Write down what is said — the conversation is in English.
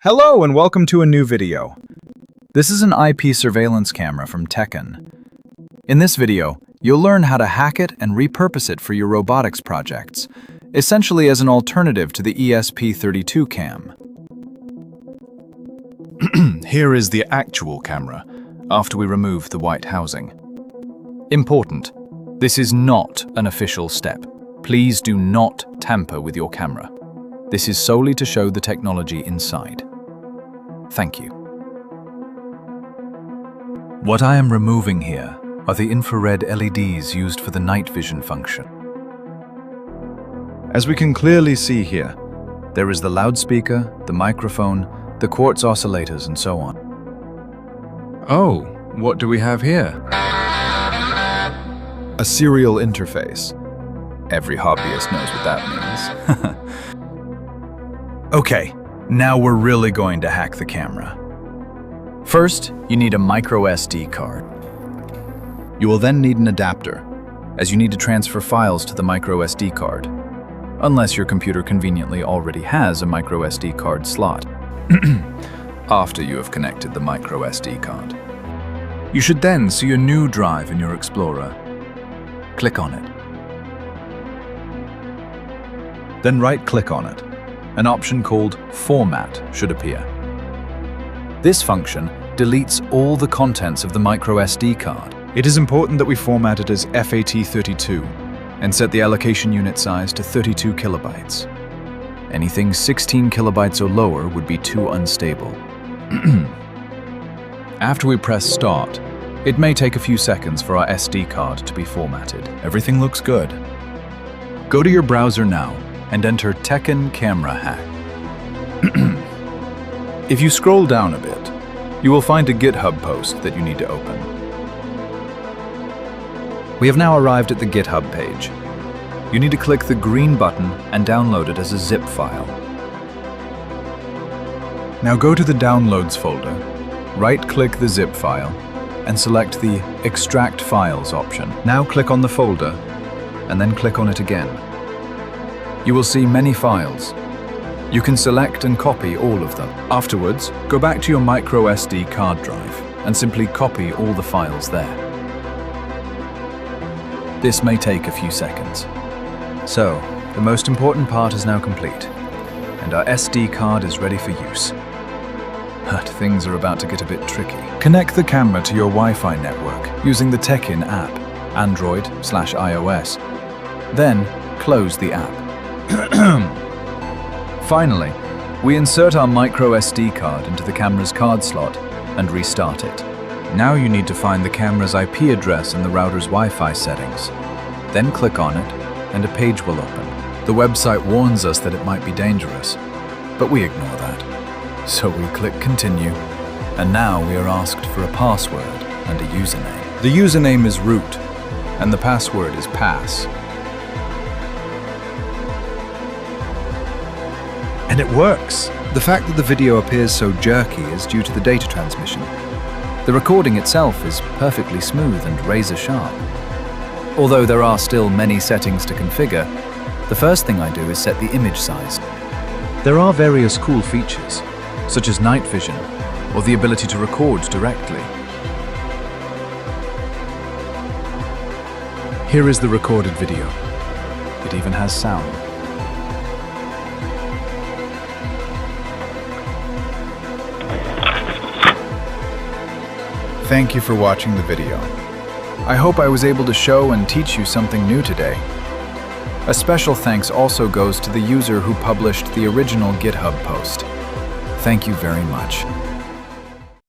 Hello and welcome to a new video. This is an IP surveillance camera from Teckin. In this video, you'll learn how to hack it and repurpose it for your robotics projects, essentially as an alternative to the ESP32 cam. Here is the actual camera, after we remove the white housing. Important, this is not an official step. Please do not tamper with your camera. This is solely to show the technology inside. Thank you. What I am removing here are the infrared LEDs used for the night vision function. As we can clearly see here, there is the loudspeaker, the microphone, the quartz oscillators, and so on. Oh, what do we have here? A serial interface. Every hobbyist knows what that means. Okay, now we're really going to hack the camera. First, you need a micro SD card. You will then need an adapter, as you need to transfer files to the micro SD card, unless your computer conveniently already has a micro SD card slot. After you have connected the micro SD card, you should then see a new drive in your Explorer. Click on it. Then right-click on it. An option called Format should appear. This function deletes all the contents of the micro SD card. It is important that we format it as FAT32 and set the allocation unit size to 32 kilobytes. Anything 16 kilobytes or lower would be too unstable. After we press Start, it may take a few seconds for our SD card to be formatted. Everything looks good. Go to your browser now and enter Teckin Camera Hack. If you scroll down a bit, you will find a GitHub post that you need to open. We have now arrived at the GitHub page. You need to click the green button and download it as a zip file. Now go to the Downloads folder, right-click the zip file, and select the Extract Files option. Now click on the folder, and then click on it again. You will see many files. You can select and copy all of them. Afterwards, go back to your micro SD card drive and simply copy all the files there. This may take a few seconds. So, the most important part is now complete, and our SD card is ready for use. But things are about to get a bit tricky. Connect the camera to your Wi-Fi network using the Teckin app, Android/iOS. Then, close the app. Finally, we insert our micro SD card into the camera's card slot and restart it. Now you need to find the camera's IP address in the router's Wi-Fi settings. Then click on it, and a page will open. The website warns us that it might be dangerous, but we ignore that. So we click Continue, and now we are asked for a password and a username. The username is root, and the password is pass. And it works! The fact that the video appears so jerky is due to the data transmission. The recording itself is perfectly smooth and razor sharp. Although there are still many settings to configure, the first thing I do is set the image size. There are various cool features, such as night vision, or the ability to record directly. Here is the recorded video. It even has sound. Thank you for watching the video. I hope I was able to show and teach you something new today. A special thanks also goes to the user who published the original GitHub post. Thank you very much.